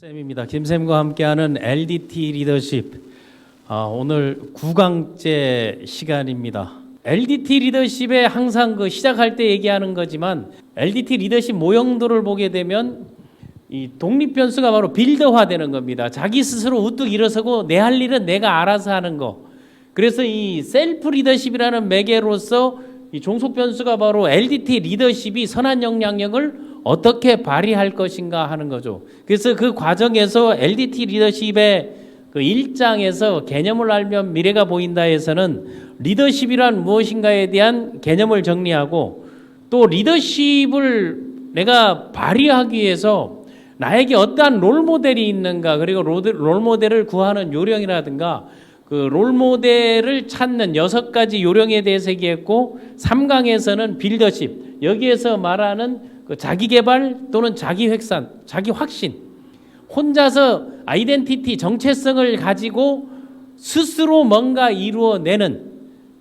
쌤입니다. 김쌤과 함께하는 LDT 리더십. 오늘 9강째 시간입니다. LDT 리더십에 항상 시작할 때 얘기하는 거지만 LDT 리더십 모형도를 보게 되면 이 독립 변수가 바로 빌더화되는 겁니다. 자기 스스로 우뚝 일어서고 내 할 일은 내가 알아서 하는 거. 그래서 이 셀프 리더십이라는 매개로서 이 종속 변수가 바로 LDT 리더십이 선한 영향력을 어떻게 발휘할 것인가 하는 거죠. 그래서 그 과정에서 LDT 리더십의 그 1장에서 개념을 알면 미래가 보인다에서는 리더십이란 무엇인가에 대한 개념을 정리하고 또 리더십을 내가 발휘하기 위해서 나에게 어떠한 롤모델이 있는가, 그리고 롤모델을 구하는 요령이라든가 그 롤모델을 찾는 6가지 요령에 대해서 얘기했고, 3강에서는 빌더십, 여기에서 말하는 그 자기 개발 또는 자기 획산, 자기 확신, 혼자서 아이덴티티, 정체성을 가지고 스스로 뭔가 이루어내는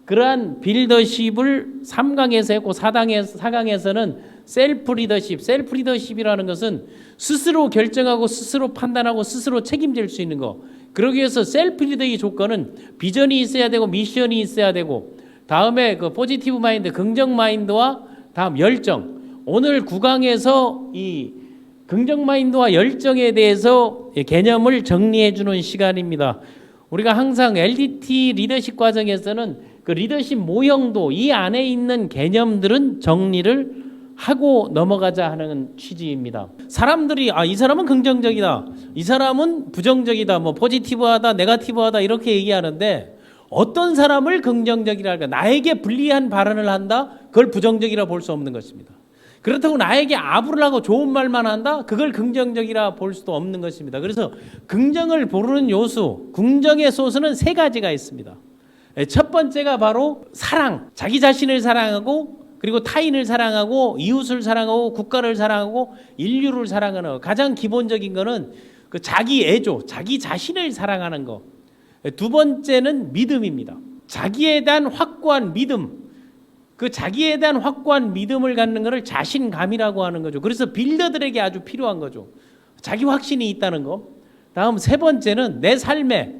그러한 빌더십을 3강에서 했고, 4강에서는 셀프 리더십, 셀프 리더십이라는 것은 스스로 결정하고 스스로 판단하고 스스로 책임질 수 있는 거. 그러기 위해서 셀프 리더의 조건은 비전이 있어야 되고 미션이 있어야 되고, 다음에 그 포지티브 마인드, 긍정 마인드와 다음 열정. 오늘 9강에서 이 긍정 마인드와 열정에 대해서 개념을 정리해 주는 시간입니다. 우리가 항상 LDT 리더십 과정에서는 그 리더십 모형도 이 안에 있는 개념들은 정리를 하고 넘어가자 하는 취지입니다. 사람들이 이 사람은 긍정적이다, 이 사람은 부정적이다, 뭐 포지티브하다, 네거티브하다 이렇게 얘기하는데, 어떤 사람을 긍정적이라 할까? 나에게 불리한 발언을 한다? 그걸 부정적이라 볼 수 없는 것입니다. 그렇다고 나에게 아부를 하고 좋은 말만 한다? 그걸 긍정적이라 볼 수도 없는 것입니다. 그래서 긍정을 부르는 요소, 긍정의 소스는 3가지가 있습니다. 첫 번째가 바로 사랑, 자기 자신을 사랑하고 그리고 타인을 사랑하고 이웃을 사랑하고 국가를 사랑하고 인류를 사랑하는 거. 가장 기본적인 거는 그 자기 애조, 자기 자신을 사랑하는 거. 두 번째는 믿음입니다. 자기에 대한 확고한 믿음, 그 자기에 대한 확고한 믿음을 갖는 것을 자신감이라고 하는 거죠. 그래서 빌더들에게 아주 필요한 거죠. 자기 확신이 있다는 거. 다음 3번째는 내 삶에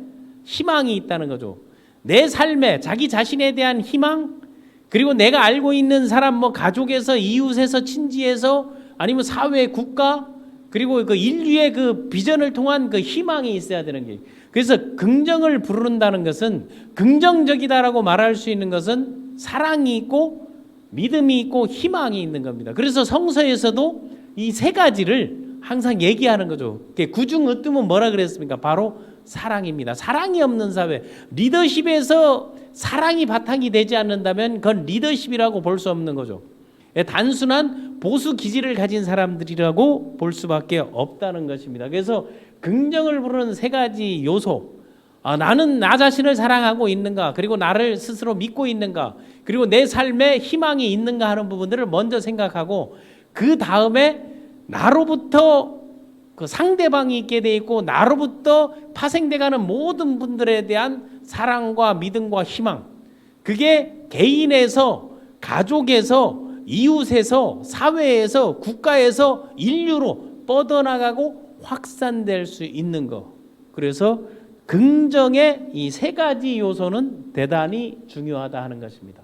희망이 있다는 거죠. 내 삶에 자기 자신에 대한 희망, 그리고 내가 알고 있는 사람, 뭐 가족에서, 이웃에서, 친지에서, 아니면 사회, 국가, 그리고 그 인류의 그 비전을 통한 그 희망이 있어야 되는 게. 그래서 긍정을 부른다는 것은, 긍정적이다라고 말할 수 있는 것은 사랑이 있고 믿음이 있고 희망이 있는 겁니다. 그래서 성서에서도 이 3가지를 항상 얘기하는 거죠. 구중으뜸은 뭐라 그랬습니까? 바로 사랑입니다. 사랑이 없는 사회, 리더십에서 사랑이 바탕이 되지 않는다면 그건 리더십이라고 볼 수 없는 거죠. 단순한 보수 기질을 가진 사람들이라고 볼 수밖에 없다는 것입니다. 그래서 긍정을 부르는 3가지 요소, 나는 나 자신을 사랑하고 있는가, 그리고 나를 스스로 믿고 있는가, 그리고 내 삶에 희망이 있는가 하는 부분들을 먼저 생각하고, 그 다음에 나로부터 그 상대방이 있게 돼 있고 나로부터 파생돼가는 모든 분들에 대한 사랑과 믿음과 희망, 그게 개인에서, 가족에서, 이웃에서, 사회에서, 국가에서, 인류로 뻗어나가고 확산될 수 있는 것. 그래서 긍정의 이 3가지 요소는 대단히 중요하다 하는 것입니다.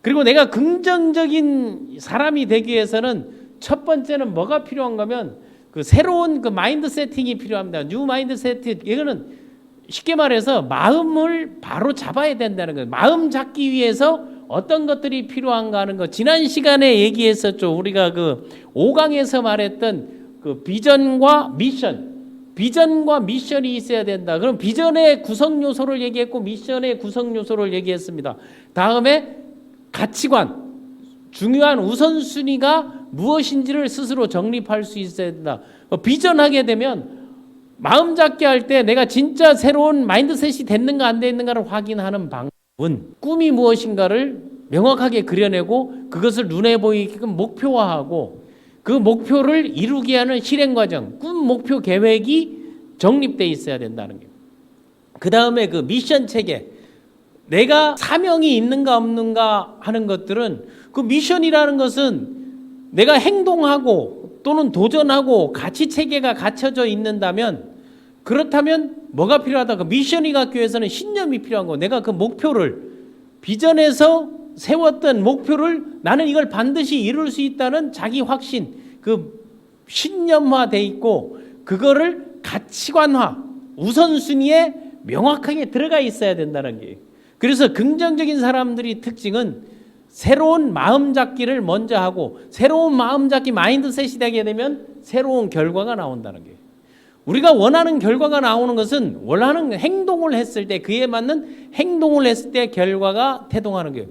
그리고 내가 긍정적인 사람이 되기 위해서는 첫 번째는 뭐가 필요한가 하면 그 새로운 그 마인드 세팅이 필요합니다. 뉴 마인드 세팅. 이거는 쉽게 말해서 마음을 바로 잡아야 된다는 거예요. 마음 잡기 위해서 어떤 것들이 필요한가 하는 거. 지난 시간에 얘기했었죠. 우리가 그 5강에서 말했던 그 비전과 미션. 비전과 미션이 있어야 된다. 그럼 비전의 구성 요소를 얘기했고 미션의 구성 요소를 얘기했습니다. 다음에 가치관, 중요한 우선순위가 무엇인지를 스스로 정립할 수 있어야 된다. 비전하게 되면 마음 잡게 할 때 내가 진짜 새로운 마인드셋이 됐는가 안 됐는가를 확인하는 방법은 꿈이 무엇인가를 명확하게 그려내고 그것을 눈에 보이게끔 목표화하고 그 목표를 이루게 하는 실행 과정, 꿈 목표 계획이 정립되어 있어야 된다는 거예요. 그 다음에 그 미션 체계, 내가 사명이 있는가 없는가 하는 것들은, 그 미션이라는 것은 내가 행동하고 또는 도전하고 가치 체계가 갖춰져 있는다면, 그렇다면 뭐가 필요하다? 그 미션이 갖기 위해서는 신념이 필요한 거. 내가 그 목표를 비전에서 세웠던 목표를 나는 이걸 반드시 이룰 수 있다는 자기 확신, 그 신념화돼 있고 그거를 가치관화, 우선순위에 명확하게 들어가 있어야 된다는 게. 그래서 긍정적인 사람들의 특징은 새로운 마음 잡기를 먼저 하고, 새로운 마음 잡기 마인드셋이 되게 되면 새로운 결과가 나온다는 게. 우리가 원하는 결과가 나오는 것은 원하는 행동을 했을 때, 그에 맞는 행동을 했을 때 결과가 태동하는 거예요.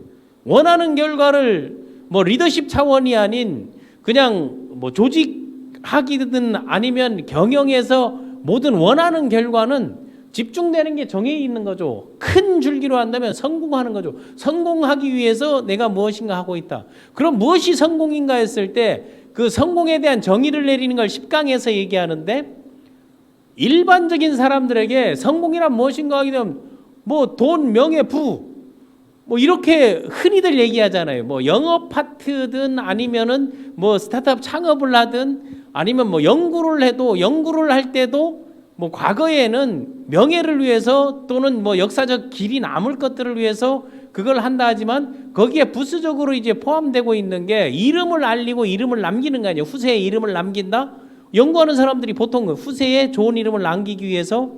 원하는 결과를 뭐 리더십 차원이 아닌 그냥 뭐 조직하기든 아니면 경영에서 모든 원하는 결과는 집중되는 게 정해 있는 거죠. 큰 줄기로 한다면 성공하는 거죠. 성공하기 위해서 내가 무엇인가 하고 있다. 그럼 무엇이 성공인가 했을 때 그 성공에 대한 정의를 내리는 걸 10강에서 얘기하는데, 일반적인 사람들에게 성공이란 무엇인가 하게 되면 뭐 돈, 명예, 부 뭐 이렇게 흔히들 얘기하잖아요. 뭐 영업 파트든 아니면은 뭐 스타트업 창업을 하든 아니면 뭐 연구를 해도, 연구를 할 때도 뭐 과거에는 명예를 위해서 또는 뭐 역사적 길이 남을 것들을 위해서 그걸 한다 하지만, 거기에 부수적으로 이제 포함되고 있는 게 이름을 알리고 이름을 남기는 거 아니에요. 후세에 이름을 남긴다. 연구하는 사람들이 보통 후세에 좋은 이름을 남기기 위해서,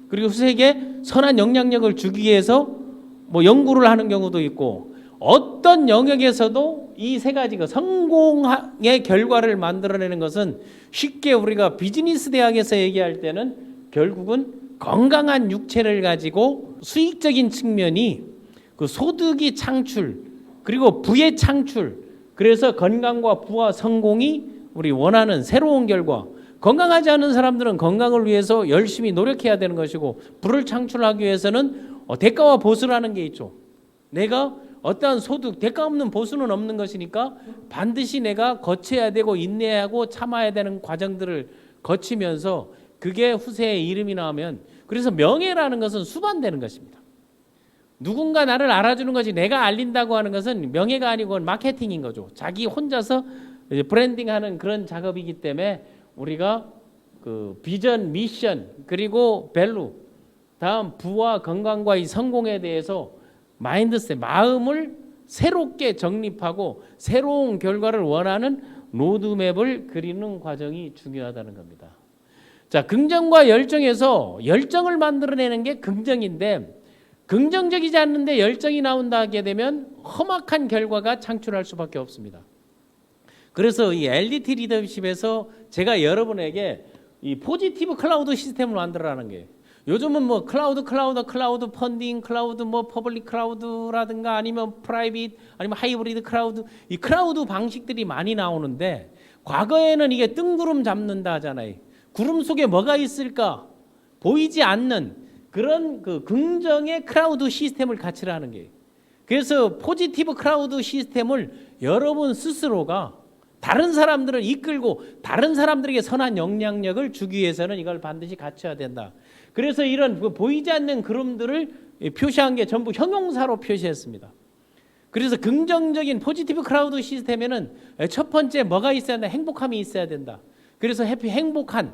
그리고 후세에게 선한 영향력을 주기 위해서 뭐 연구를 하는 경우도 있고, 어떤 영역에서도 이 세 가지가 성공의 결과를 만들어내는 것은 쉽게 우리가 비즈니스 대학에서 얘기할 때는 결국은 건강한 육체를 가지고 수익적인 측면이 그 소득이 창출, 그리고 부의 창출, 그래서 건강과 부와 성공이 우리 원하는 새로운 결과. 건강하지 않은 사람들은 건강을 위해서 열심히 노력해야 되는 것이고, 부를 창출하기 위해서는 대가와 보수라는 게 있죠. 내가 어떠한 소득, 대가 없는 보수는 없는 것이니까 반드시 내가 거쳐야 되고 인내하고 참아야 되는 과정들을 거치면서 그게 후세의 이름이 나오면, 그래서 명예라는 것은 수반되는 것입니다. 누군가 나를 알아주는 것이, 내가 알린다고 하는 것은 명예가 아니고 마케팅인 거죠. 자기 혼자서 브랜딩하는 그런 작업이기 때문에 우리가 그 비전, 미션, 그리고 밸류, 다음 부와 건강과 이 성공에 대해서 마인드셋, 마음을 새롭게 정립하고 새로운 결과를 원하는 로드맵을 그리는 과정이 중요하다는 겁니다. 자, 긍정과 열정에서 열정을 만들어내는 게 긍정인데, 긍정적이지 않는데 열정이 나온다 하게 되면 험악한 결과가 창출할 수밖에 없습니다. 그래서 이 LDT 리더십에서 제가 여러분에게 이 포지티브 클라우드 시스템을 만들어라는 게, 요즘은 뭐 클라우드 펀딩, 클라우드 뭐 퍼블릭 클라우드라든가 아니면 프라이빗, 아니면 하이브리드 클라우드, 이 클라우드 방식들이 많이 나오는데, 과거에는 이게 뜬구름 잡는다 하잖아요. 구름 속에 뭐가 있을까 보이지 않는 그런 그 긍정의 클라우드 시스템을 갖추라는 게. 그래서 포지티브 클라우드 시스템을 여러분 스스로가 다른 사람들을 이끌고 다른 사람들에게 선한 영향력을 주기 위해서는 이걸 반드시 갖춰야 된다. 그래서 이런 보이지 않는 그림들을 표시한 게 전부 형용사로 표시했습니다. 그래서 긍정적인 포지티브 클라우드 시스템에는 첫 번째 뭐가 있어야 된다? 행복함이 있어야 된다. 그래서 행복한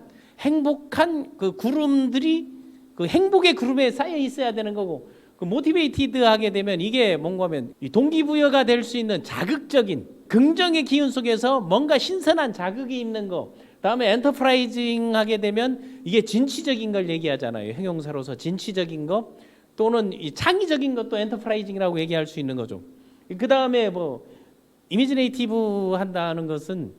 그 구름들이 그 행복의 구름에 쌓여 있어야 되는 거고, 그 모티베이티드 하게 되면 이게 뭔가 하면 동기부여가 될 수 있는 자극적인 긍정의 기운 속에서 뭔가 신선한 자극이 있는 거. 다음에 엔터프라이징 하게 되면 이게 진취적인 걸 얘기하잖아요. 형용사로서 진취적인 거, 또는 이 창의적인 것도 엔터프라이징이라고 얘기할 수 있는 거죠. 그 다음에 뭐 이미지네이티브 한다는 것은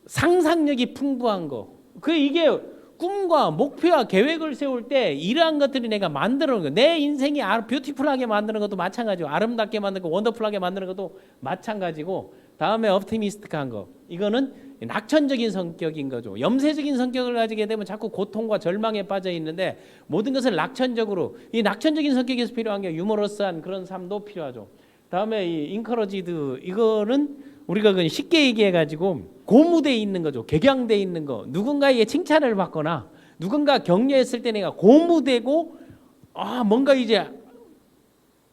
상상력이 풍부한 거. 이게 꿈과 목표와 계획을 세울 때 이러한 것들이 내가 만드는 거, 내 인생이 뷰티풀하게 만드는 것도 마찬가지고, 아름답게 만드는 거, 원더풀하게 만드는 것도 마찬가지고, 다음에 옵티미스틱한 거, 이거는 낙천적인 성격인 거죠. 염세적인 성격을 가지게 되면 자꾸 고통과 절망에 빠져 있는데, 모든 것을 낙천적으로, 이 낙천적인 성격에서 필요한 게 유머러스한 그런 삶도 필요하죠. 다음에 이 인커러지드, 이거는 우리가 그냥 쉽게 얘기해 가지고 고무돼 있는 거죠. 격양돼 있는 거. 누군가에게 칭찬을 받거나 누군가 격려했을 때 내가 고무되고 뭔가 이제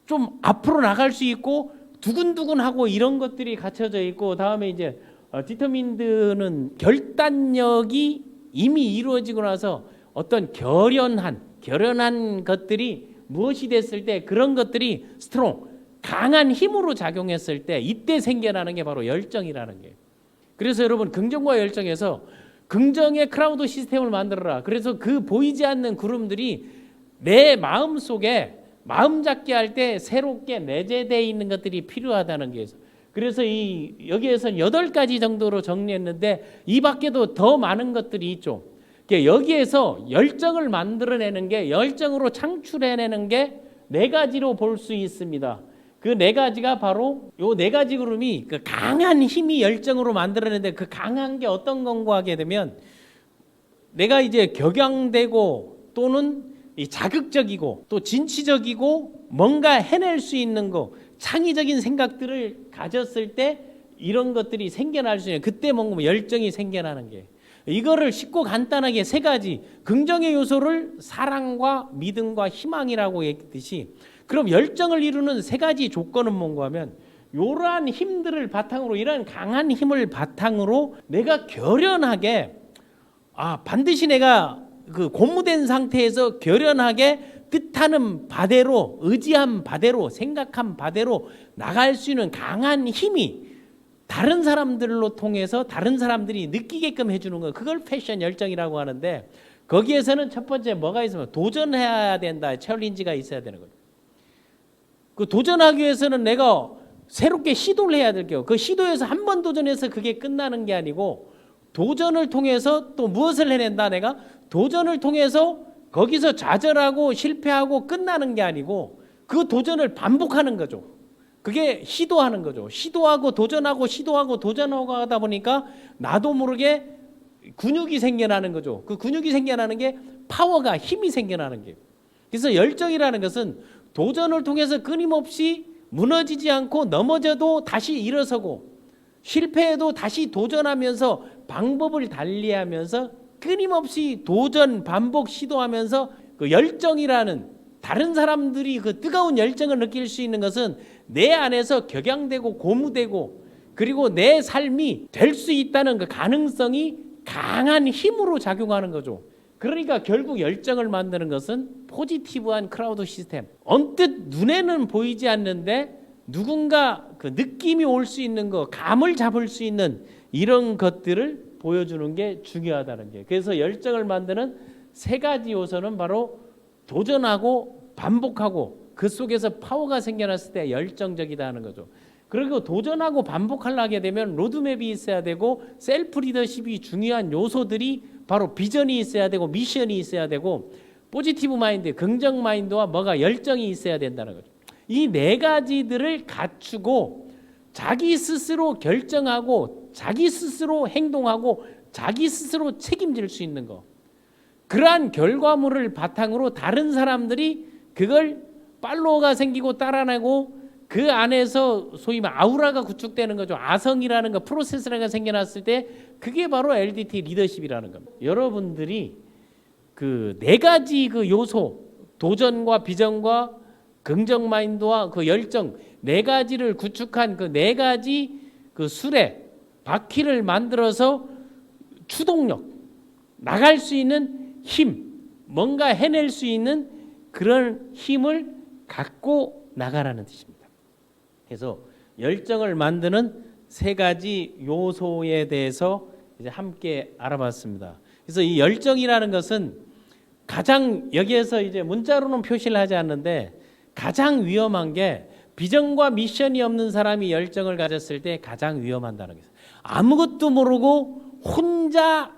좀 앞으로 나갈 수 있고 두근두근하고 이런 것들이 갖춰져 있고, 다음에 이제 디터민드는 결단력이 이미 이루어지고 나서 어떤 결연한 것들이 무엇이 됐을 때 그런 것들이 스트롱, 강한 힘으로 작용했을 때 이때 생겨나는 게 바로 열정이라는 거예요. 그래서 여러분 긍정과 열정에서 긍정의 크라우드 시스템을 만들어라. 그래서 그 보이지 않는 구름들이 내 마음 속에 마음 잡게 할 때 새롭게 내재되어 있는 것들이 필요하다는 게 있어요. 그래서 여기에서는 8가지 정도로 정리했는데 이 밖에도 더 많은 것들이 있죠. 여기에서 열정을 만들어내는 게, 열정으로 창출해내는 게 4가지로 볼 수 있습니다. 그 4가지가 바로 요 4가지 그룹이 그 강한 힘이 열정으로 만들어내는데 그 강한 게 어떤 건가 하게 되면 내가 이제 격양되고 또는 이 자극적이고 또 진취적이고 뭔가 해낼 수 있는 거, 창의적인 생각들을 가졌을 때 이런 것들이 생겨날 수 있는, 그때 뭔가 열정이 생겨나는 게, 이거를 쉽고 간단하게 3가지 긍정의 요소를 사랑과 믿음과 희망이라고 했듯이, 그럼 열정을 이루는 3가지 조건은 뭔가 하면 이러한 힘들을 바탕으로, 이러한 강한 힘을 바탕으로 내가 결연하게 반드시 내가 그 고무된 상태에서 결연하게 뜻하는 바대로, 의지한 바대로, 생각한 바대로 나갈 수 있는 강한 힘이 다른 사람들로 통해서 다른 사람들이 느끼게끔 해주는 거, 그걸 패션 열정이라고 하는데, 거기에서는 첫 번째 뭐가 있으면 도전해야 된다, 챌린지가 있어야 되는 거예요. 그 도전하기 위해서는 내가 새롭게 시도를 해야 될 게요. 그 시도에서 한 번 도전해서 그게 끝나는 게 아니고 도전을 통해서 또 무엇을 해낸다. 내가 도전을 통해서 거기서 좌절하고 실패하고 끝나는 게 아니고 그 도전을 반복하는 거죠. 그게 시도하는 거죠. 시도하고 도전하고 시도하고 도전하고 하다 보니까 나도 모르게 근육이 생겨나는 거죠. 그 근육이 생겨나는 게 파워가, 힘이 생겨나는 게. 그래서 열정이라는 것은 도전을 통해서 끊임없이 무너지지 않고 넘어져도 다시 일어서고 실패해도 다시 도전하면서 방법을 달리하면서 끊임없이 도전, 반복, 시도하면서 그 열정이라는, 다른 사람들이 그 뜨거운 열정을 느낄 수 있는 것은 내 안에서 격양되고 고무되고 그리고 내 삶이 될 수 있다는 그 가능성이 강한 힘으로 작용하는 거죠. 그러니까 결국 열정을 만드는 것은 포지티브한 크라우드 시스템. 언뜻 눈에는 보이지 않는데 누군가 그 느낌이 올 수 있는 거, 감을 잡을 수 있는 이런 것들을 보여주는 게 중요하다는 게. 그래서 열정을 만드는 3가지 요소는 바로 도전하고 반복하고 그 속에서 파워가 생겨났을 때 열정적이다 하는 거죠. 그리고 도전하고 반복하려게 되면 로드맵이 있어야 되고 셀프 리더십이 중요한 요소들이 바로 비전이 있어야 되고 미션이 있어야 되고 포지티브 마인드, 긍정 마인드와 뭐가 열정이 있어야 된다는 거죠. 이 4가지들을 갖추고 자기 스스로 결정하고 자기 스스로 행동하고 자기 스스로 책임질 수 있는 거, 그러한 결과물을 바탕으로 다른 사람들이 그걸 팔로워가 생기고 따라내고 그 안에서 소위 말 아우라가 구축되는 거죠. 아성이라는 거, 프로세스라는 게 생겨났을 때 그게 바로 LDT 리더십이라는 겁니다. 여러분들이 그 4가지 그 요소, 도전과 비전과 긍정 마인드와 그 열정 4가지를 구축한 그 4가지 그 수레 바퀴를 만들어서 추동력, 나갈 수 있는 힘, 뭔가 해낼 수 있는 그런 힘을 갖고 나가라는 뜻입니다. 그래서 열정을 만드는 3가지 요소에 대해서 이제 함께 알아봤습니다. 그래서 이 열정이라는 것은 가장, 여기에서 이제 문자로는 표시를 하지 않는데 가장 위험한 게 비전과 미션이 없는 사람이 열정을 가졌을 때 가장 위험한다는 거예요. 아무것도 모르고 혼자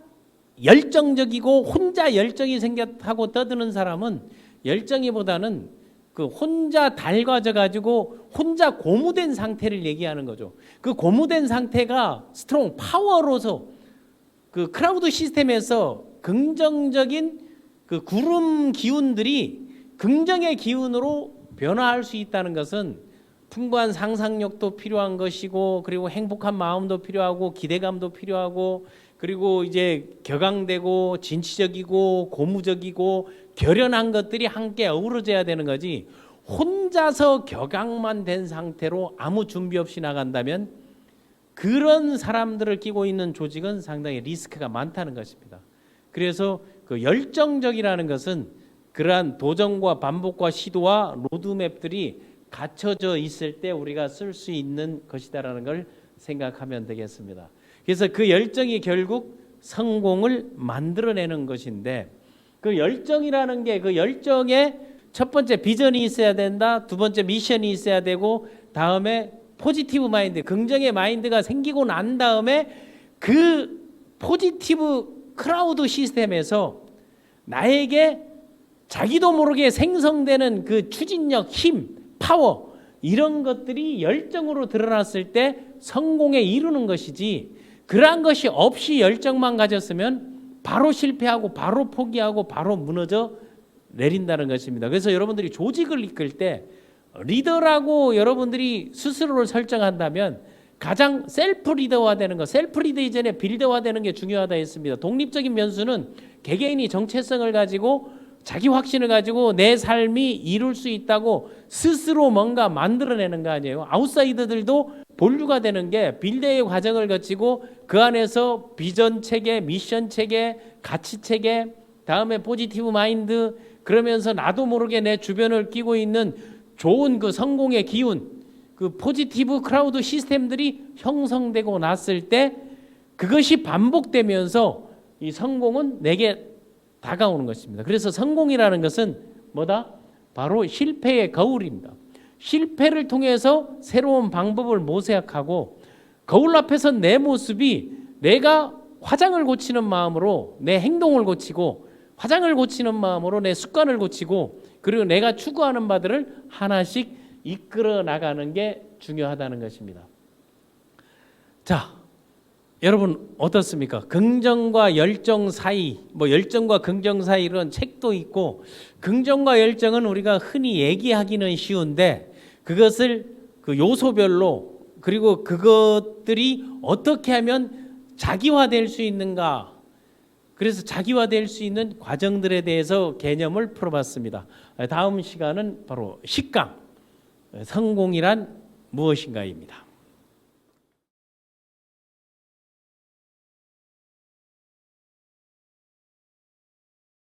열정적이고 혼자 열정이 생겼다고 떠드는 사람은 열정이보다는 그 혼자 닳아져 가지고 혼자 고무된 상태를 얘기하는 거죠. 그 고무된 상태가 스트롱 파워로서 그 크라우드 시스템에서 긍정적인 그 구름 기운들이 긍정의 기운으로 변화할 수 있다는 것은 풍부한 상상력도 필요한 것이고 그리고 행복한 마음도 필요하고 기대감도 필요하고 그리고 이제 격앙되고 진취적이고 고무적이고 결연한 것들이 함께 어우러져야 되는 거지, 혼자서 격앙만 된 상태로 아무 준비 없이 나간다면 그런 사람들을 끼고 있는 조직은 상당히 리스크가 많다는 것입니다. 그래서 그 열정적이라는 것은 그러한 도전과 반복과 시도와 로드맵들이 갖춰져 있을 때 우리가 쓸 수 있는 것이다라는 걸 생각하면 되겠습니다. 그래서 그 열정이 결국 성공을 만들어내는 것인데, 그 열정이라는 게, 그 열정에 첫 번째 비전이 있어야 된다, 두 번째 미션이 있어야 되고, 다음에 포지티브 마인드, 긍정의 마인드가 생기고 난 다음에 그 포지티브 크라우드 시스템에서 나에게 자기도 모르게 생성되는 그 추진력, 힘, 파워, 이런 것들이 열정으로 드러났을 때 성공에 이르는 것이지, 그러한 것이 없이 열정만 가졌으면 바로 실패하고 바로 포기하고 바로 무너져 내린다는 것입니다. 그래서 여러분들이 조직을 이끌 때 리더라고 여러분들이 스스로를 설정한다면 가장 셀프 리더화 되는 것, 셀프 리더 이전에 빌더화 되는 게 중요하다 했습니다. 독립적인 면수는 개개인이 정체성을 가지고 자기 확신을 가지고 내 삶이 이룰 수 있다고 스스로 뭔가 만들어내는 거 아니에요. 아웃사이더들도 본류가 되는 게 빌드의 과정을 거치고 그 안에서 비전 체계, 미션 체계, 가치 체계, 다음에 포지티브 마인드, 그러면서 나도 모르게 내 주변을 끼고 있는 좋은 그 성공의 기운, 그 포지티브 크라우드 시스템들이 형성되고 났을 때 그것이 반복되면서 이 성공은 내게 다가오는 것입니다. 그래서 성공이라는 것은 뭐다? 바로 실패의 거울입니다. 실패를 통해서 새로운 방법을 모색하고 거울 앞에서 내 모습이 내가 화장을 고치는 마음으로 내 행동을 고치고 화장을 고치는 마음으로 내 습관을 고치고 그리고 내가 추구하는 바들을 하나씩 이끌어 나가는 게 중요하다는 것입니다. 자, 여러분 어떻습니까? 긍정과 열정 사이, 뭐 열정과 긍정 사이 이런 책도 있고, 긍정과 열정은 우리가 흔히 얘기하기는 쉬운데 그것을 그 요소별로, 그리고 그것들이 어떻게 하면 자기화될 수 있는가, 그래서 자기화될 수 있는 과정들에 대해서 개념을 풀어봤습니다. 다음 시간은 바로 10강 성공이란 무엇인가입니다.